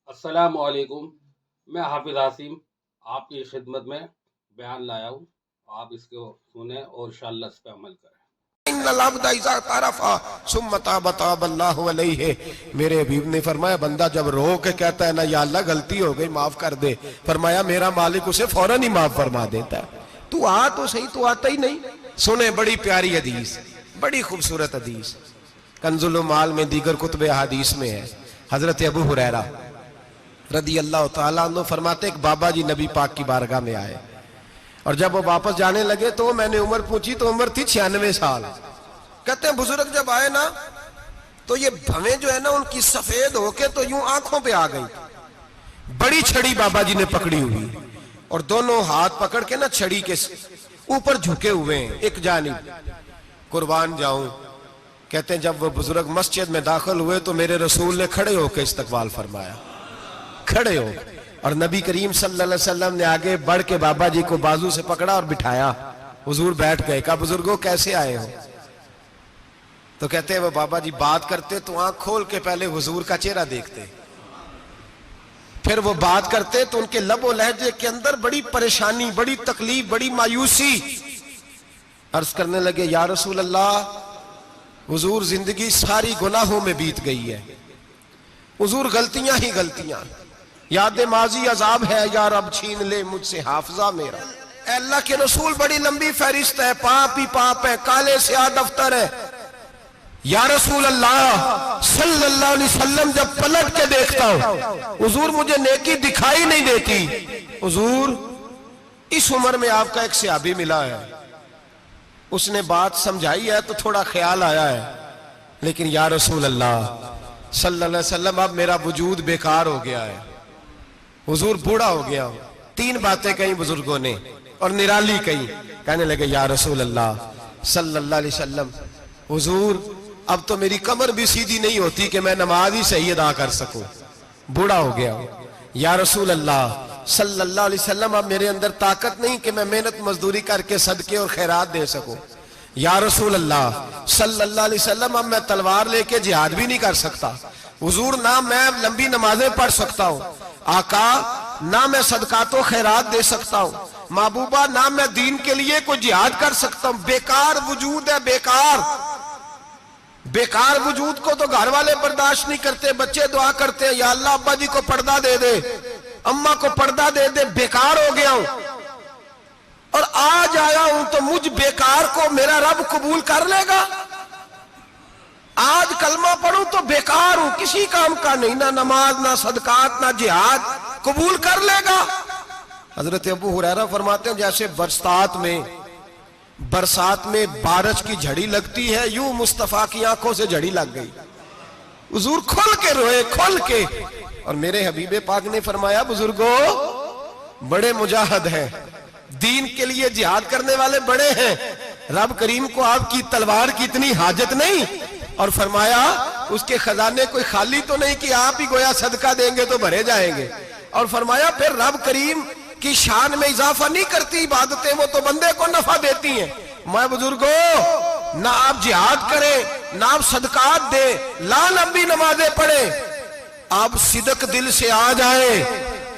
السلام علیکم، میں حافظ عاصم آپ کی خدمت میں بیان لایا ہوں. آپ اس کو سنیں اور انشاءاللہ اس پہ عمل کریں. ان العبد اذا تعرف ثم تاب تاب اللہ علیہ. میرے حبیب نے فرمایا بندہ جب رو کے کہتا ہے نا یا اللہ غلطی ہو گئی معاف کر دے، فرمایا میرا مالک اسے فوراً ہی معاف فرما دیتا ہے. تو آ تو صحیح، تو آتا ہی نہیں. سنیں بڑی پیاری حدیث، بڑی خوبصورت حدیث، کنز المال میں دیگر کتب احادیث میں ہے. حضرت ابو ہریرہ رضی اللہ تعالیٰ عنہ فرماتے ایک بابا جی نبی پاک کی بارگاہ میں آئے، اور جب وہ واپس جانے لگے تو میں نے عمر پوچھی تو عمر تھی 96 سال. کہتے ہیں بزرگ جب آئے نا تو یہ بھویں جو ہے نا ان کی سفید ہو کے تو یوں آنکھوں پہ آ گئی. بڑی چھڑی بابا جی نے پکڑی ہوئی اور دونوں ہاتھ پکڑ کے نا چھڑی کے اوپر جھکے ہوئے ہیں ایک جانب. قربان جاؤں، کہتے ہیں جب وہ بزرگ مسجد میں داخل ہوئے تو میرے رسول نے کھڑے ہو کے استقبال فرمایا، کھڑے ہو. اور نبی کریم صلی اللہ علیہ وسلم نے آگے بڑھ کے بابا جی کو بازو سے پکڑا اور بٹھایا. حضور بیٹھ گئے. کہا بزرگوں کیسے آئے ہو؟ تو کہتے ہیں وہ بابا جی بات کرتے تو آنکھ کھول کے پہلے حضور کا چہرہ دیکھتے، پھر وہ بات کرتے تو ان کے لب و لہجے کے اندر بڑی پریشانی، بڑی تکلیف، بڑی مایوسی. عرض کرنے لگے یا رسول اللہ، حضور زندگی ساری گناہوں میں بیت گئی ہے، حضور غلطیاں ہی غلطیاں، یاد ماضی عذاب ہے، یا رب چھین لے مجھ سے حافظہ میرا. اے اللہ کے رسول بڑی لمبی فہرست ہے، پاپ ہی پاپ ہے، کالے سیاہ دفتر ہے. یا رسول اللہ صلی اللہ علیہ وسلم جب پلٹ کے دیکھتا ہوں حضور مجھے نیکی دکھائی نہیں دیتی. حضور اس عمر میں آپ کا ایک صحابی ملا ہے، اس نے بات سمجھائی ہے تو تھوڑا خیال آیا ہے، لیکن یا رسول اللہ صلی اللہ علیہ وسلم اب میرا وجود بیکار ہو گیا ہے، حضور بوڑھا ہو گیا ہوں. 3 باتیں کہیں بزرگوں نے اور نرالی کہیں. کہنے لگے یا رسول اللہ صلی اللہ علیہ وسلم، حضور اب تو میری کمر بھی سیدھی نہیں ہوتی کہ میں نماز ہی صحیح ادا کر سکوں، بوڑھا ہو گیا ہوں. یا رسول اللہ صلی اللہ علیہ وسلم اب میرے اندر طاقت نہیں کہ میں محنت مزدوری کر کے صدقے اور خیرات دے سکوں. یا رسول اللہ صلی اللہ علیہ وسلم اب میں تلوار لے کے جہاد بھی نہیں کر سکتا. حضور نہ میں لمبی نمازیں پڑھ سکتا ہوں، آقا نہ میں صدقات و خیرات دے سکتا ہوں، محبوبہ نہ میں دین کے لیے کوئی جہاد کر سکتا ہوں. بیکار وجود ہے، بیکار. بیکار وجود کو تو گھر والے برداشت نہیں کرتے، بچے دعا کرتے ہیں یا اللہ ابا جی کو پردہ دے دے، اماں کو پردہ دے دے. بیکار ہو گیا ہوں اور آج آیا ہوں تو مجھ بیکار کو میرا رب قبول کر لے گا؟ آج کلمہ پڑھوں تو بیکار ہوں، کسی کام کا نہیں، نہ نماز نہ صدقات نہ جہاد، قبول کر لے گا؟ حضرت ابو ہریرہ فرماتے ہیں جیسے برسات میں بارش کی جھڑی لگتی ہے، یوں مصطفیٰ کی آنکھوں سے جھڑی لگ گئی. حضور کھل کے روئے، کھل کے. اور میرے حبیب پاک نے فرمایا بزرگوں بڑے مجاہد ہیں، دین کے لیے جہاد کرنے والے بڑے ہیں، رب کریم کو آپ کی تلوار کی اتنی حاجت نہیں. اور فرمایا اس کے خزانے کوئی خالی تو نہیں کہ آپ ہی گویا صدقہ دیں گے تو بھرے جائیں گے. اور فرمایا پھر رب کریم کی شان میں اضافہ نہیں کرتی عبادتیں، وہ تو بندے کو نفع دیتی ہیں. میں بزرگوں نہ آپ جہاد کریں نہ آپ صدقات دیں، لا لمبی نمازیں پڑھیں، آپ صدق دل سے آ جائیں.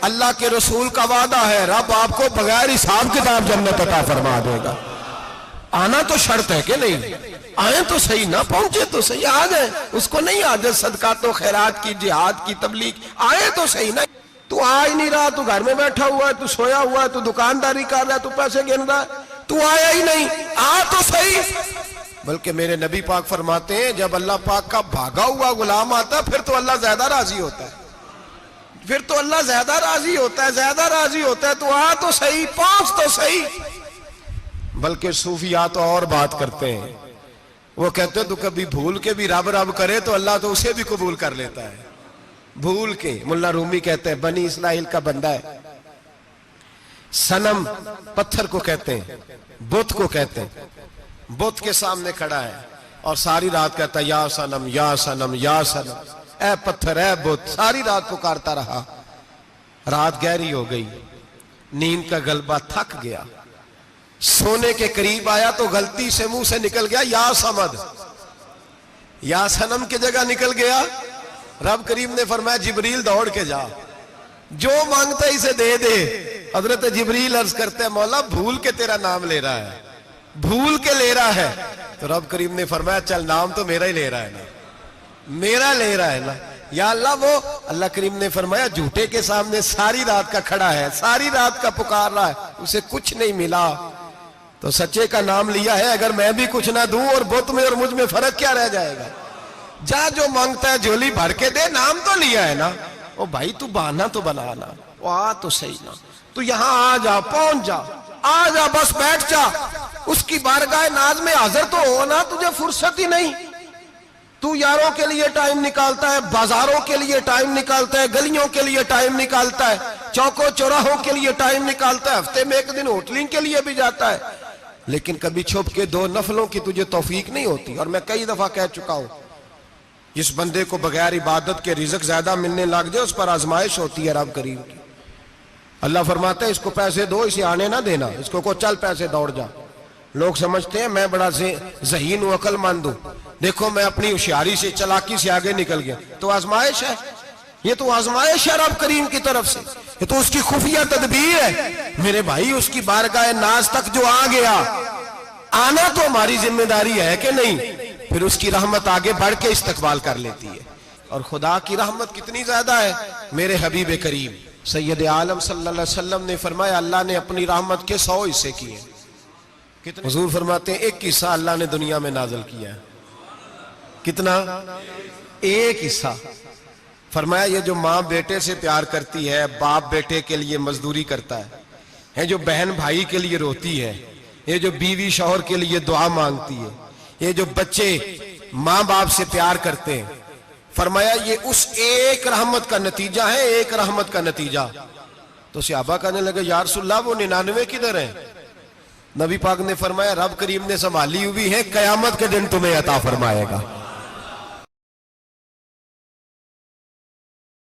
اللہ کے رسول کا وعدہ ہے رب آپ کو بغیر حساب کتاب جنت عطا فرما دے گا. آنا تو شرط ہے کہ نہیں؟ آئیں تو صحیح، نہ پہنچے تو صحیح، آ جائیں. اس کو نہیں عادت صدقات و خیرات کی، جہاد کی، تبلیغ، آئیں تو صحیح. نہ تو آ ہی نہیں رہا، تو گھر میں بیٹھا ہوا ہے، تو سویا ہوا ہے، تو دکانداری کر رہا ہے، تو پیسے گن رہا ہے، تو آیا ہی نہیں، آ تو صحیح. بلکہ میرے نبی پاک فرماتے ہیں جب اللہ پاک کا بھاگا ہوا غلام آتا ہے پھر تو اللہ زیادہ راضی ہوتا ہے، پھر تو اللہ زیادہ راضی ہوتا ہے، زیادہ راضی ہوتا ہے. تو آ تو صحیح، پہنچ تو صحیح. بلکہ صوفیاء تو اور بات کرتے ہیں، وہ کہتے ہیں تو کبھی بھول کے بھی رب رب کرے تو اللہ تو اسے بھی قبول کر لیتا ہے. بھول کے. ملا رومی کہتے ہیں بنی اسرائیل کا بندہ ہے، صنم پتھر کو کہتے ہیں، بت کو کہتے ہیں، بت کے سامنے کھڑا ہے اور ساری رات کہتا ہے یا صنم یا صنم یا صنم، اے پتھر اے بت. ساری رات پکارتا رہا، رات گہری ہو گئی، نیند کا غلبہ، تھک گیا، سونے کے قریب آیا تو غلطی سے منہ سے نکل گیا یا صمد، یا صنم کی جگہ نکل گیا رب کریم نے فرمایا جبریل دوڑ کے جا، جو مانگتا ہے اسے دے دے۔ حضرت جبریل عرض کرتے ہیں مولا بھول کے تیرا نام لے رہا ہے، بھول کے لے رہا ہے۔ تو رب کریم نے فرمایا چل نام تو میرا ہی لے رہا ہے نا، میرا لے رہا ہے نا یا اللہ۔ وہ اللہ کریم نے فرمایا جھوٹے کے سامنے ساری رات کا کھڑا ہے، ساری رات کا پکار رہا ہے، اسے کچھ نہیں ملا تو سچے کا نام لیا ہے۔ اگر میں بھی کچھ نہ دوں اور بت میں اور مجھ میں فرق کیا رہ جائے گا؟ جا جو مانگتا ہے جھولی بھر کے دے، نام تو لیا ہے نا۔ او بھائی تو بہانا تو بنانا، وہ آ تو صحیح نا، تو یہاں آ جا، پہنچ جا، آ جا، بس بیٹھ جا، اس کی بارگاہ ناز میں حاضر تو ہو نا، تجھے فرصت ہی نہیں۔ تو یاروں کے لیے ٹائم نکالتا ہے، بازاروں کے لیے ٹائم نکالتا ہے، گلیوں کے لیے ٹائم نکالتا ہے، چوکوں چوراہوں کے لیے ٹائم نکالتا ہے، ہفتے میں ایک دن ہوٹلنگ کے لیے بھی جاتا ہے، لیکن کبھی چھپ کے 2 نفلوں کی تجھے توفیق نہیں ہوتی۔ اور میں کئی دفعہ کہہ چکا ہوں جس بندے کو بغیر عبادت کے رزق زیادہ ملنے لگ جائے اس پر آزمائش ہوتی ہے رب کریم کی۔ اللہ فرماتا ہے اس کو پیسے دو، اسے آنے نہ دینا، اس کو چل پیسے دوڑ جا۔ لوگ سمجھتے ہیں میں بڑا ذہین ہوں، عقل مند ہوں، دیکھو میں اپنی ہوشیاری سے چالاکی سے آگے نکل گیا، تو آزمائش ہے، یہ تو آزمائش ہے رب کریم کی طرف سے، یہ تو اس کی خفیہ تدبیر ہے۔ میرے بھائی اس کی بارگاہ ناز تک جو آ گیا، آنا تو ہماری ذمہ داری ہے کہ نہیں؟ پھر اس کی رحمت آگے بڑھ کے استقبال کر لیتی ہے۔ اور خدا کی رحمت کتنی زیادہ ہے، میرے حبیب کریم سید عالم صلی اللہ علیہ وسلم نے فرمایا اللہ نے اپنی رحمت کے 100 حصے کیے۔ حضور فرماتے ہیں ایک حصہ اللہ نے دنیا میں نازل کیا ہے۔ کتنا؟ ایک حصہ۔ فرمایا یہ جو ماں بیٹے سے پیار کرتی ہے، باپ بیٹے کے لیے مزدوری کرتا ہے، جو بہن بھائی کے لیے روتی ہے، یہ جو بیوی شوہر کے لیے دعا مانگتی ہے، یہ جو بچے ماں باپ سے پیار کرتے ہیں، فرمایا یہ اس ایک رحمت کا نتیجہ ہے، ایک رحمت کا نتیجہ۔ تو صحابہ کہنے لگے یا رسول اللہ وہ 99 کدھر ہیں؟ نبی پاک نے فرمایا رب کریم نے سنبھالی ہوئی ہے، قیامت کے دن تمہیں عطا فرمائے گا۔